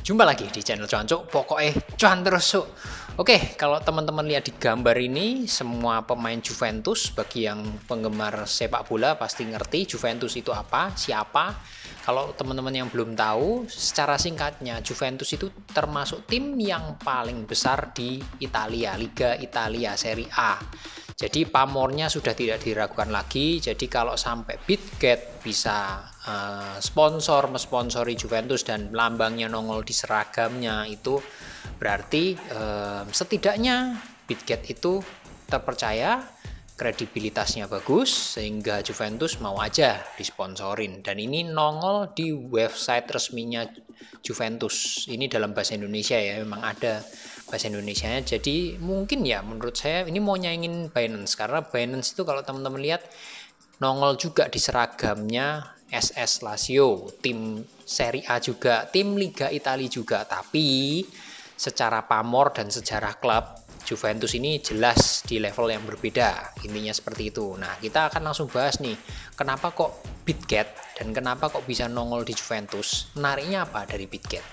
Jumpa lagi di channel Cuancuk, pokoknya cuan terus Cuk. Oke, kalau teman-teman lihat di gambar ini, semua pemain Juventus, bagi yang penggemar sepak bola pasti ngerti Juventus itu apa, siapa. Kalau teman-teman yang belum tahu, secara singkatnya Juventus itu termasuk tim yang paling besar di Italia, Liga Italia Serie A. Jadi pamornya sudah tidak diragukan lagi. Jadi kalau sampai Bitget bisa mensponsori Juventus dan lambangnya nongol di seragamnya, itu berarti setidaknya Bitget itu terpercaya, kredibilitasnya bagus, sehingga Juventus mau aja disponsorin. Dan ini nongol di website resminya Juventus. Ini dalam bahasa Indonesia ya, memang ada bahasa Indonesianya. Jadi mungkin ya menurut saya ini mau nyaingin Binance, karena Binance itu kalau teman-teman lihat nongol juga di seragamnya SS Lazio, tim Serie A juga, tim Liga Italia juga. Tapi secara pamor dan sejarah klub, Juventus ini jelas di level yang berbeda, intinya seperti itu. Nah, kita akan langsung bahas nih, kenapa kok Bitget dan kenapa kok bisa nongol di Juventus. Menariknya apa dari Bitget?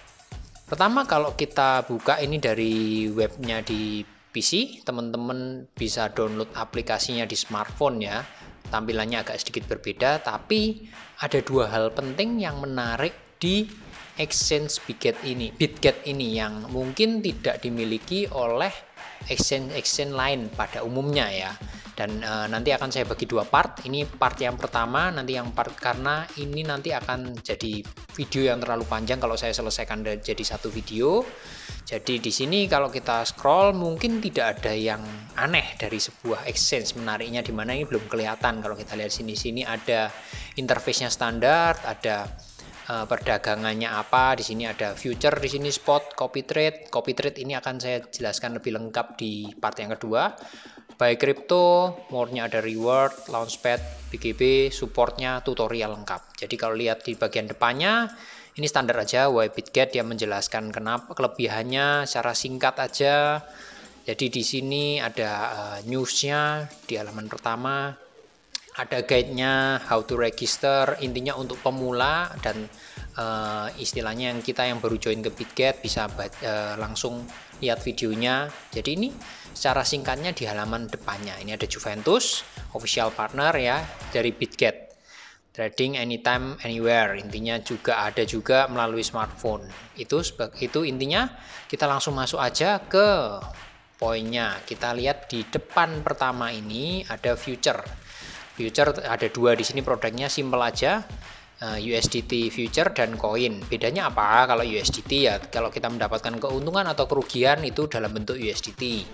Pertama, kalau kita buka ini dari webnya di PC, teman-teman bisa download aplikasinya di smartphone ya. Tampilannya agak sedikit berbeda, tapi ada dua hal penting yang menarik di exchange Bitget ini yang mungkin tidak dimiliki oleh exchange lain pada umumnya ya. Dan nanti akan saya bagi dua part. Ini part yang pertama, nanti yang part, karena ini nanti akan jadi video yang terlalu panjang kalau saya selesaikan jadi satu video. Jadi di sini kalau kita scroll mungkin tidak ada yang aneh dari sebuah exchange. Menariknya di mana ini belum kelihatan. Kalau kita lihat sini ada interface-nya standar, ada perdagangannya apa, di sini ada future, di sini spot, copy trade. Copy trade ini akan saya jelaskan lebih lengkap di part yang kedua. Buy crypto, more-nya ada reward, launchpad, BGB, supportnya, tutorial lengkap. Jadi kalau lihat di bagian depannya, ini standar aja, why Bitget, dia menjelaskan kenapa, kelebihannya secara singkat aja. Jadi di sini ada news-nya di halaman pertama, ada guide-nya, how to register, intinya untuk pemula dan istilahnya yang baru join ke Bitget bisa langsung lihat videonya. Jadi ini secara singkatnya di halaman depannya. Ini ada Juventus, official partner ya dari Bitget. Trading anytime, anywhere. Intinya ada juga melalui smartphone. Itu intinya. Kita langsung masuk aja ke poinnya. Kita lihat di depan pertama ini ada future. Future ada dua di sini, produknya simple aja. USDT future dan koin. Bedanya apa? Kalau USDT ya kalau kita mendapatkan keuntungan atau kerugian itu dalam bentuk USDT.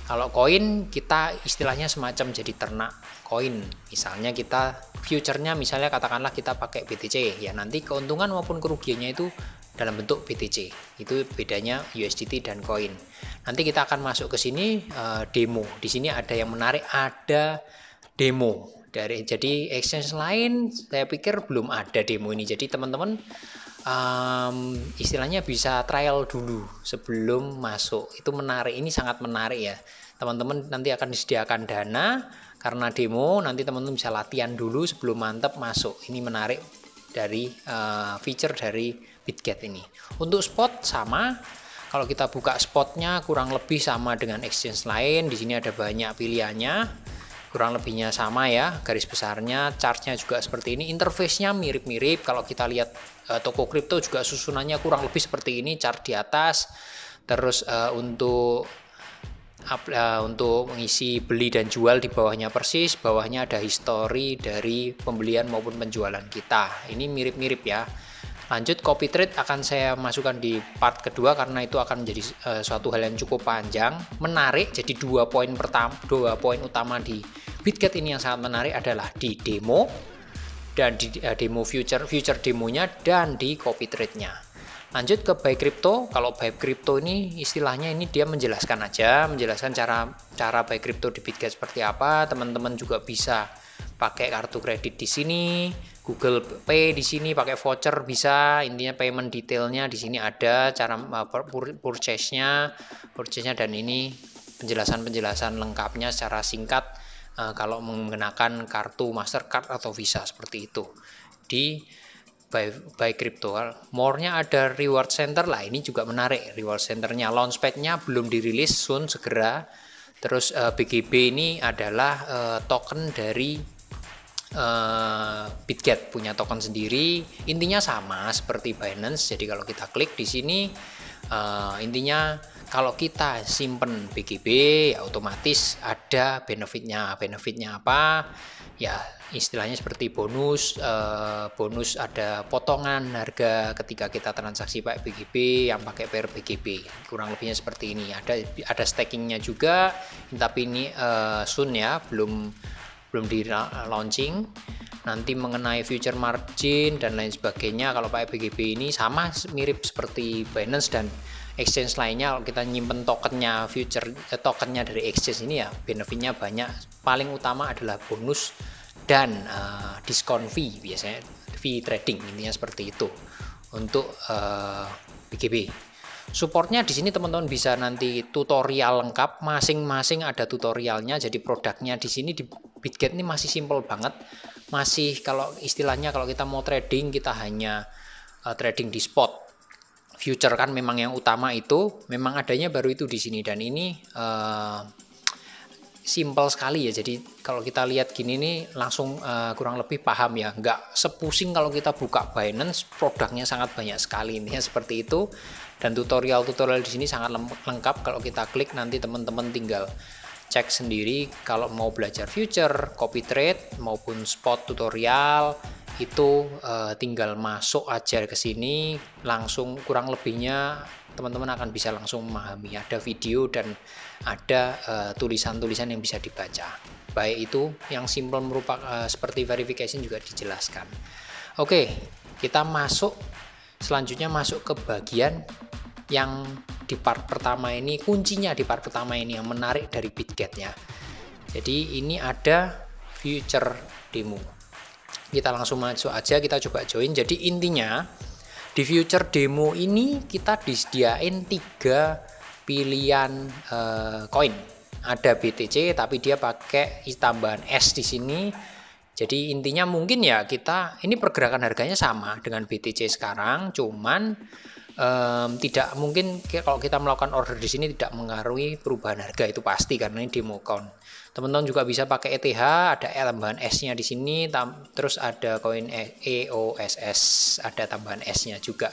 Kalau koin kita istilahnya semacam jadi ternak koin. Misalnya kita future-nya misalnya katakanlah kita pakai BTC ya, nanti keuntungan maupun kerugiannya itu dalam bentuk BTC. Itu bedanya USDT dan koin. Nanti kita akan masuk ke sini demo. Di sini ada yang menarik, ada demo. Jadi exchange lain saya pikir belum ada demo ini. Jadi teman-teman istilahnya bisa trial dulu sebelum masuk. Itu menarik, ini sangat menarik ya. Teman-teman nanti akan disediakan dana karena demo, nanti teman-teman bisa latihan dulu sebelum mantap masuk. Ini menarik dari feature dari Bitget ini. Untuk spot sama. Kalau kita buka spotnya kurang lebih sama dengan exchange lain. Di sini ada banyak pilihannya. Kurang lebihnya sama ya, garis besarnya, chartnya juga seperti ini, interface-nya mirip-mirip. Kalau kita lihat toko kripto juga susunannya kurang lebih seperti ini, chart di atas. Terus untuk mengisi beli dan jual di bawahnya persis, bawahnya ada history dari pembelian maupun penjualan kita. Ini mirip-mirip ya. Lanjut, copy trade akan saya masukkan di part kedua karena itu akan menjadi suatu hal yang cukup panjang, menarik. Jadi dua poin utama di Bitget ini yang sangat menarik adalah di demo dan di demo future demonya dan di copy trade-nya. Lanjut ke buy crypto. Kalau buy crypto ini istilahnya ini dia menjelaskan cara buy crypto di Bitget seperti apa. Teman-teman juga bisa pakai kartu kredit di sini, Google Pay di sini, pakai voucher bisa. Intinya payment detailnya di sini ada, cara purchase-nya dan ini penjelasan lengkapnya secara singkat kalau menggunakan kartu Mastercard atau Visa seperti itu. Di by crypto. More-nya ada reward center lah, ini juga menarik. Reward centernya, launchpad-nya belum dirilis, soon segera. Terus BGB ini adalah token dari Bitget, punya token sendiri. Intinya sama seperti Binance. Jadi kalau kita klik di sini, intinya kalau kita simpen BGB ya otomatis ada benefitnya. Benefitnya apa? Ya istilahnya seperti bonus, bonus ada potongan harga ketika kita transaksi pakai BGB yang pakai pair BGB, kurang lebihnya seperti ini. Ada stakingnya juga, tapi ini soon ya, belum di launching. Nanti mengenai future margin dan lain sebagainya, kalau pakai BGB ini sama mirip seperti Binance dan exchange lainnya. Kalau kita nyimpen tokennya tokennya dari exchange ini ya benefitnya banyak. Paling utama adalah bonus dan diskon fee, biasanya fee trading, intinya seperti itu untuk BGB. Supportnya di sini teman-teman bisa nanti tutorial lengkap, masing-masing ada tutorialnya. Jadi produknya di sini di Bitget ini masih simple banget, masih kalau istilahnya kalau kita mau trading kita hanya trading di spot. Future kan memang yang utama itu, memang adanya baru itu di sini, dan ini simple sekali ya. Jadi kalau kita lihat gini nih langsung kurang lebih paham ya, nggak sepusing kalau kita buka Binance, produknya sangat banyak sekali, intinya seperti itu. Dan tutorial-tutorial di sini sangat lengkap. Kalau kita klik nanti teman-teman tinggal cek sendiri. Kalau mau belajar future, copy trade maupun spot tutorial itu tinggal masuk aja ke sini, langsung kurang lebihnya teman-teman akan bisa langsung memahami. Ada video dan ada tulisan-tulisan yang bisa dibaca. Baik itu yang simple merupakan seperti verification juga dijelaskan. Oke, kita selanjutnya masuk ke bagian yang di part pertama ini, kuncinya di part pertama ini yang menarik dari Bitget-nya. Jadi ini ada future demo. Kita langsung masuk aja, kita coba join. Jadi intinya di future demo ini kita disediain 3 pilihan koin. Ada BTC tapi dia pakai tambahan S di sini. Jadi intinya mungkin ya kita ini pergerakan harganya sama dengan BTC sekarang, cuman tidak mungkin kalau kita melakukan order di sini tidak mengaruhi perubahan harga, itu pasti karena ini demo count. Teman-teman juga bisa pakai ETH, ada tambahan S-nya di sini, terus ada koin EOSS, ada tambahan S-nya juga.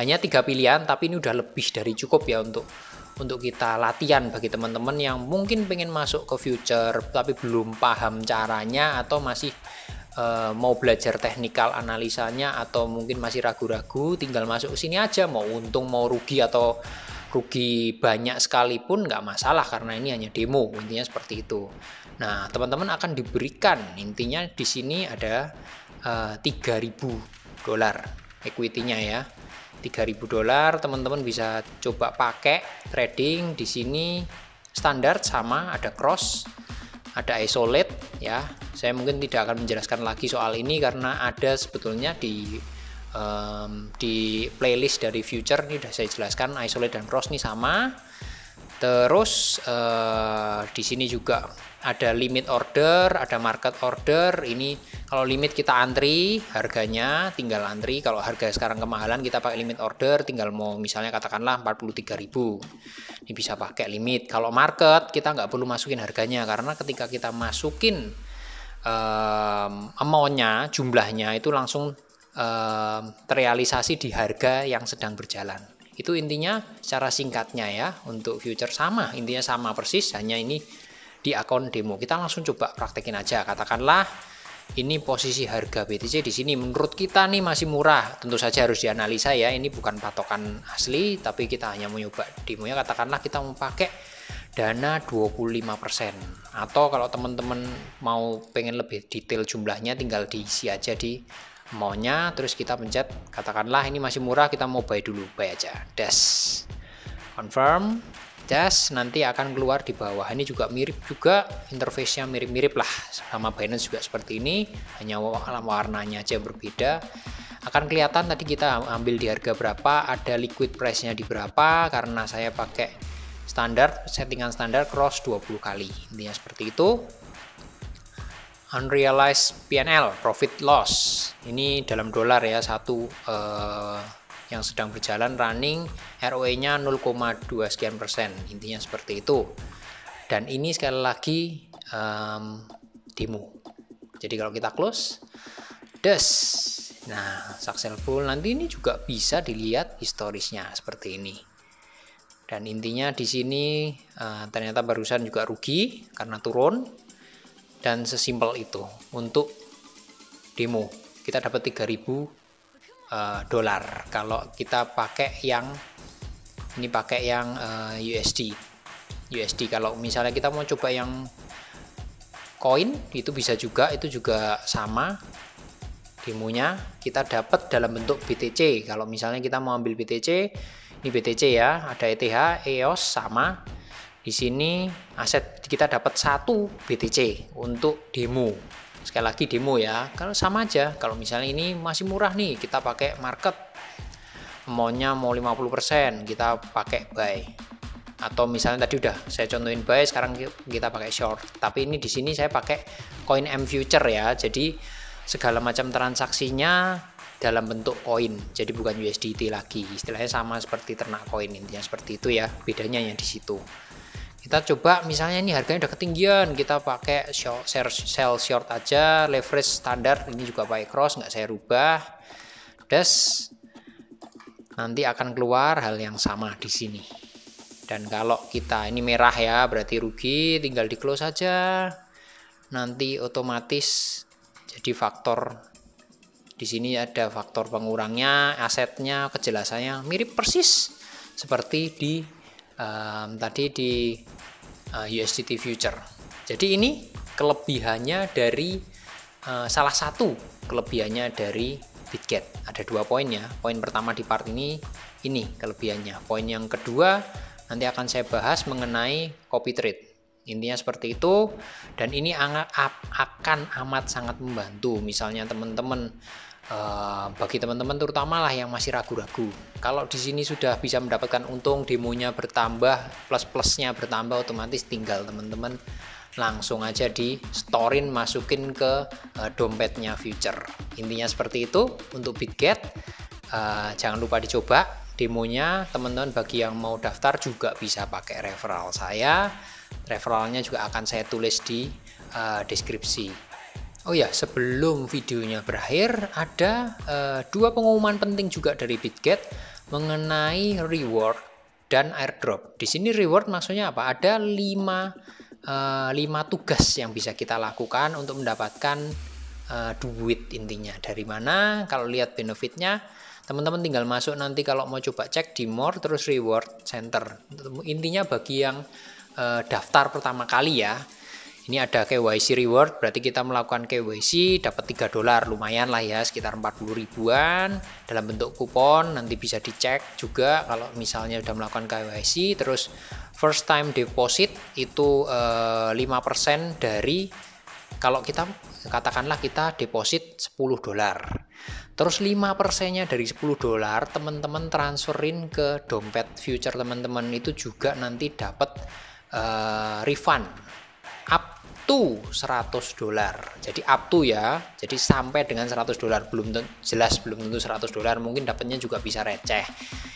Hanya 3 pilihan, tapi ini udah lebih dari cukup ya untuk kita latihan bagi teman-teman yang mungkin pengen masuk ke future tapi belum paham caranya, atau masih mau belajar teknikal analisanya, atau mungkin masih ragu-ragu, tinggal masuk ke sini aja, mau untung mau rugi atau rugi banyak sekalipun nggak masalah karena ini hanya demo, intinya seperti itu. Nah teman-teman akan diberikan, intinya di sini ada $3.000 equity-nya ya, $3.000. Teman-teman bisa coba pakai trading di sini. Standar sama, ada cross, ada isolate ya. Saya mungkin tidak akan menjelaskan lagi soal ini karena ada sebetulnya di playlist dari future ini sudah saya jelaskan. Isolate dan cross nih sama. Terus di sini juga ada limit order, ada market order. Ini kalau limit kita antri, harganya tinggal antri. Kalau harga sekarang kemahalan kita pakai limit order, tinggal mau misalnya katakanlah 43.000. Ini bisa pakai limit. Kalau market kita nggak perlu masukin harganya, karena ketika kita masukin amount-nya, jumlahnya itu langsung terrealisasi di harga yang sedang berjalan. Itu intinya secara singkatnya ya. Untuk future sama, intinya sama persis, hanya ini di akun demo. Kita langsung coba praktekin aja. Katakanlah ini posisi harga BTC di sini menurut kita nih masih murah. Tentu saja harus dianalisa ya. Ini bukan patokan asli, tapi kita hanya mau nyoba demonya. Katakanlah kita mau pakai dana 25%. Atau kalau teman-teman mau pengen lebih detail jumlahnya, tinggal diisi aja di maunya, terus kita pencet katakanlah ini masih murah, kita mau buy dulu, buy aja, das, confirm, das, nanti akan keluar di bawah. Ini juga mirip juga, interface-nya mirip-mirip lah sama Binance juga seperti ini, hanya warnanya aja yang berbeda. Akan kelihatan tadi kita ambil di harga berapa, ada liquid price-nya di berapa, karena saya pakai standar, settingan standar cross 20 kali, intinya seperti itu. unrealized PNL, profit loss. Ini dalam dolar ya, satu yang sedang berjalan running, ROE-nya 0,2 sekian persen, intinya seperti itu. Dan ini sekali lagi demo. Jadi kalau kita close, nah successful. Nanti ini juga bisa dilihat historisnya seperti ini. Dan intinya di sini ternyata barusan juga rugi karena turun. Dan sesimpel itu untuk demo. Kita dapat 3.000 dolar kalau kita pakai yang ini, pakai yang USD. Kalau misalnya kita mau coba yang koin itu bisa juga, itu juga sama demonya, kita dapat dalam bentuk BTC. Kalau misalnya kita mau ambil BTC, ini BTC ya, ada ETH, EOS sama. Di sini aset kita dapat 1 BTC untuk demo. Sekali lagi demo ya, kalau sama aja. Kalau misalnya ini masih murah nih, kita pakai market, maunya mau 50%, kita pakai buy. Atau misalnya tadi udah saya contohin buy, sekarang kita pakai short. Tapi ini di sini saya pakai koin M Future ya. Jadi segala macam transaksinya dalam bentuk koin. Jadi bukan USDT lagi. Istilahnya sama seperti ternak koin, intinya seperti itu ya. Bedanya yang di situ. Kita coba misalnya ini harganya udah ketinggian, kita pakai sell short aja, leverage standar, ini juga pakai cross, nggak saya rubah. Nanti akan keluar hal yang sama di sini. Dan kalau kita ini merah ya, berarti rugi, tinggal di close aja. Nanti otomatis jadi faktor di sini ada faktor pengurangnya, asetnya, kejelasannya mirip persis seperti di tadi di USDT future. Jadi ini kelebihannya dari salah satu kelebihannya dari Bitget. Ada 2 poin ya. Poin pertama di part ini kelebihannya. Poin yang kedua nanti akan saya bahas mengenai copy trade. Intinya seperti itu, dan ini akan amat sangat membantu misalnya teman-teman, bagi teman-teman terutama lah yang masih ragu-ragu. Kalau di sini sudah bisa mendapatkan untung, demonya bertambah, plus-plusnya bertambah, otomatis tinggal teman-teman langsung aja di storein, masukin ke dompetnya future. Intinya seperti itu untuk Bitget. Jangan lupa dicoba demonya teman-teman. Bagi yang mau daftar juga bisa pakai referral saya. Referralnya juga akan saya tulis di deskripsi. Oh ya, sebelum videonya berakhir, ada 2 pengumuman penting juga dari Bitget mengenai reward dan airdrop. Di sini reward maksudnya apa? Ada 5 tugas yang bisa kita lakukan untuk mendapatkan duit intinya. Dari mana? Kalau lihat benefitnya, teman-teman tinggal masuk nanti kalau mau coba cek di more, terus reward center. Intinya bagi yang daftar pertama kali ya, ini ada KYC reward, berarti kita melakukan KYC dapat $3, lumayan lah ya, sekitar 40 ribuan dalam bentuk kupon. Nanti bisa dicek juga kalau misalnya sudah melakukan KYC. Terus first time deposit itu 5% dari, kalau kita katakanlah kita deposit $10, terus 5%-nya dari $10 teman-teman transferin ke dompet future teman-teman, itu juga nanti dapat refund up to $100. Jadi up to ya, jadi sampai dengan $100, belum tentu $100, mungkin dapatnya juga bisa receh.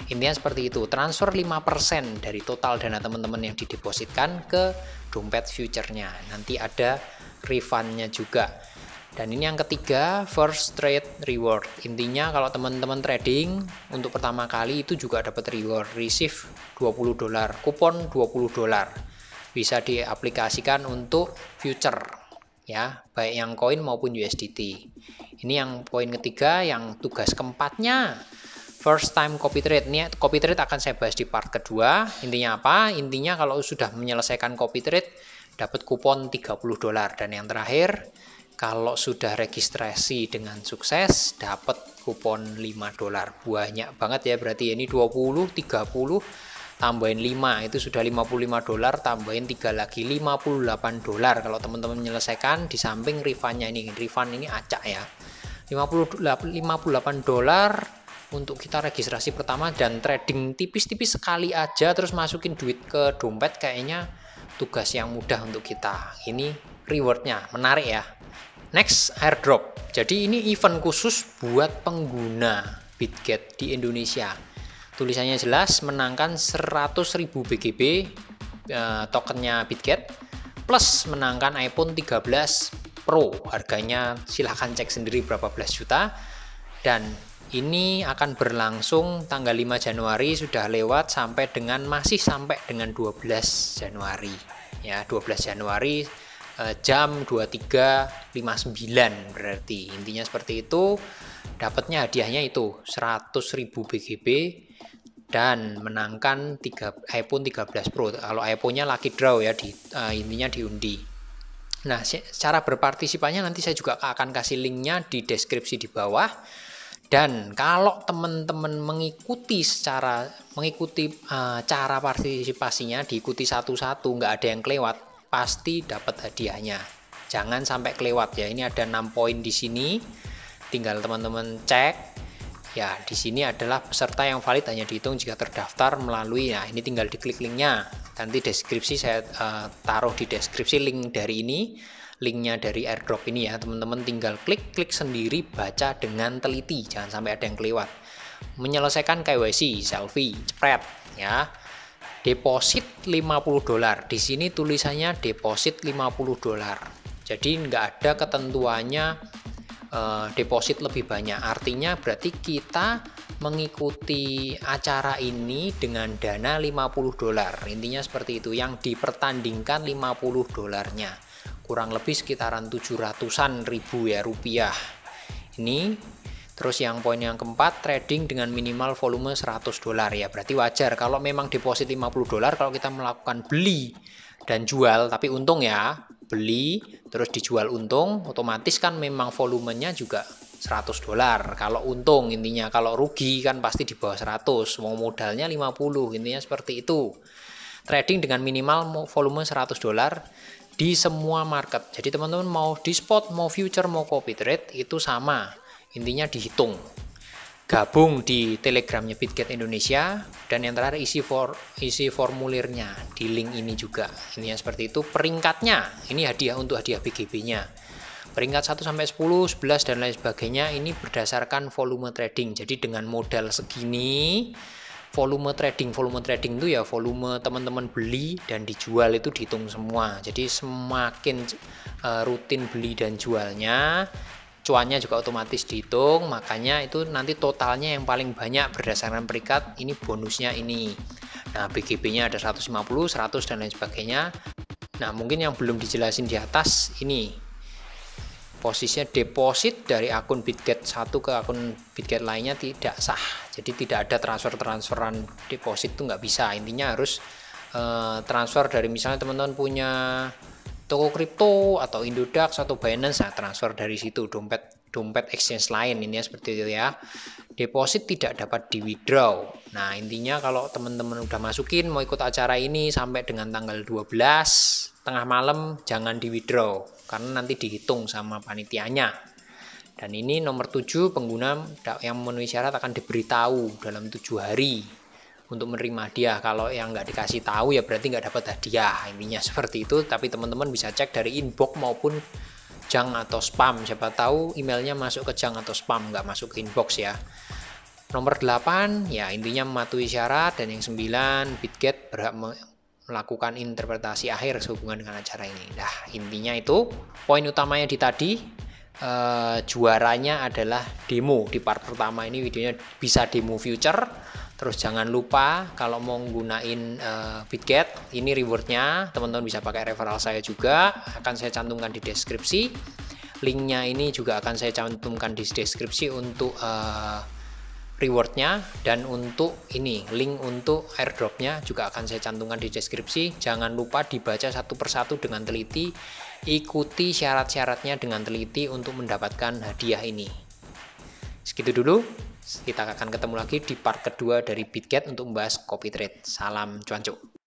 Intinya seperti itu, transfer 5% dari total dana teman-teman yang didepositkan ke dompet future-nya, nanti ada refundnya juga. Dan ini yang ketiga, first trade reward. Intinya kalau teman-teman trading untuk pertama kali itu juga dapat reward, receive $20, kupon $20, bisa diaplikasikan untuk future ya, baik yang koin maupun USDT. Ini yang poin ketiga. Yang tugas keempatnya first time copy trade. Ini copy trade akan saya bahas di part kedua. Intinya apa? Intinya kalau sudah menyelesaikan copy trade dapat kupon $30. Dan yang terakhir, kalau sudah registrasi dengan sukses dapat kupon $5. Banyak banget ya, berarti ini 20, 30 tambahin 5 itu sudah $55, tambahin 3 lagi $58 kalau teman-teman menyelesaikan. Di samping refundnya, ini refund ini acak ya, $58 untuk kita registrasi pertama dan trading tipis-tipis sekali aja terus masukin duit ke dompet. Kayaknya tugas yang mudah untuk kita. Ini rewardnya, menarik ya. Next, airdrop. Jadi ini event khusus buat pengguna Bitget di Indonesia. Tulisannya jelas, menangkan 100.000 BGB tokennya Bitget plus menangkan iPhone 13 Pro. Harganya silahkan cek sendiri berapa belas juta. Dan ini akan berlangsung tanggal 5 Januari sudah lewat masih sampai dengan 12 Januari. Ya, 12 Januari jam 23.59 berarti. Intinya seperti itu. Dapatnya hadiahnya itu 100.000 BGB dan menangkan iPhone 13 Pro. Kalau iPhone-nya lucky draw ya, intinya diundi. Nah, cara berpartisipasinya nanti saya juga akan kasih linknya di deskripsi di bawah. Dan kalau teman-teman mengikuti cara partisipasinya, diikuti satu-satu, nggak ada yang kelewat, pasti dapat hadiahnya. Jangan sampai kelewat ya. Ini ada 6 poin di sini. Tinggal teman-teman cek. Ya, di sini adalah peserta yang valid hanya dihitung jika terdaftar melalui, nah ini tinggal diklik linknya. Nanti deskripsi saya taruh di deskripsi link dari ini, linknya dari airdrop ini ya. Teman-teman tinggal klik sendiri, baca dengan teliti, jangan sampai ada yang kelewat. Menyelesaikan KYC, selfie, cepret ya. Deposit $50. Di sini tulisannya deposit $50. Jadi nggak ada ketentuannya deposit lebih banyak. Artinya berarti kita mengikuti acara ini dengan dana $50. Intinya seperti itu, yang dipertandingkan $50-nya. Kurang lebih sekitaran 700-an ribu ya rupiah. Ini terus yang poin yang keempat, trading dengan minimal volume $100 ya. Berarti wajar kalau memang deposit $50 kalau kita melakukan beli dan jual, tapi untung ya, beli terus dijual untung, otomatis kan memang volumenya juga $100. Kalau untung intinya, kalau rugi kan pasti di bawah 100, mau modalnya 50, intinya seperti itu. Trading dengan minimal volume $100 di semua market. Jadi teman-teman mau di spot, mau future, mau copy trade itu sama. Intinya dihitung. Gabung di Telegramnya Bitget Indonesia, dan yang terakhir isi formulirnya di link ini juga. Ini seperti itu. Peringkatnya ini untuk hadiah BGB-nya. Peringkat 1 sampai 10, 11 dan lain sebagainya ini berdasarkan volume trading. Jadi dengan modal segini, volume trading itu ya volume teman-teman beli dan dijual itu dihitung semua. Jadi semakin rutin beli dan jualnya, cuannya juga otomatis dihitung, makanya itu nanti totalnya yang paling banyak berdasarkan peringkat ini bonusnya ini. Nah, BGB-nya ada 150, 100 dan lain sebagainya. Nah, mungkin yang belum dijelasin di atas ini posisinya deposit dari akun Bitget satu ke akun Bitget lainnya tidak sah. Jadi tidak ada transferan deposit itu nggak bisa. Intinya harus transfer dari misalnya teman-teman punya toko kripto atau Indodax atau Binance, nah transfer dari situ, dompet exchange lain, ini seperti itu ya. Deposit tidak dapat di withdraw. Nah, intinya kalau teman-teman udah masukin mau ikut acara ini sampai dengan tanggal 12 tengah malam jangan di withdraw karena nanti dihitung sama panitianya. Dan ini nomor 7, pengguna yang memenuhi syarat akan diberitahu dalam 7 hari untuk menerima hadiah. Kalau yang nggak dikasih tahu ya berarti nggak dapat hadiah. Intinya seperti itu. Tapi teman-teman bisa cek dari inbox maupun junk atau spam. Siapa tahu emailnya masuk ke junk atau spam, nggak masuk ke inbox ya. Nomor 8 ya intinya mematuhi syarat. Dan yang 9, Bitget berhak melakukan interpretasi akhir sehubungan dengan acara ini. Nah, intinya itu poin utamanya di tadi. Juaranya adalah demo. Di part pertama ini videonya bisa demo future. Terus jangan lupa kalau mau menggunain Bitget, ini rewardnya teman-teman bisa pakai referral saya juga, akan saya cantumkan di deskripsi. Linknya ini juga akan saya cantumkan di deskripsi untuk rewardnya, dan untuk ini link untuk airdropnya juga akan saya cantumkan di deskripsi. Jangan lupa dibaca satu persatu dengan teliti, ikuti syarat-syaratnya dengan teliti untuk mendapatkan hadiah ini. Segitu dulu. Kita akan ketemu lagi di part kedua dari Bitget untuk membahas copy trade. Salam cuancuk.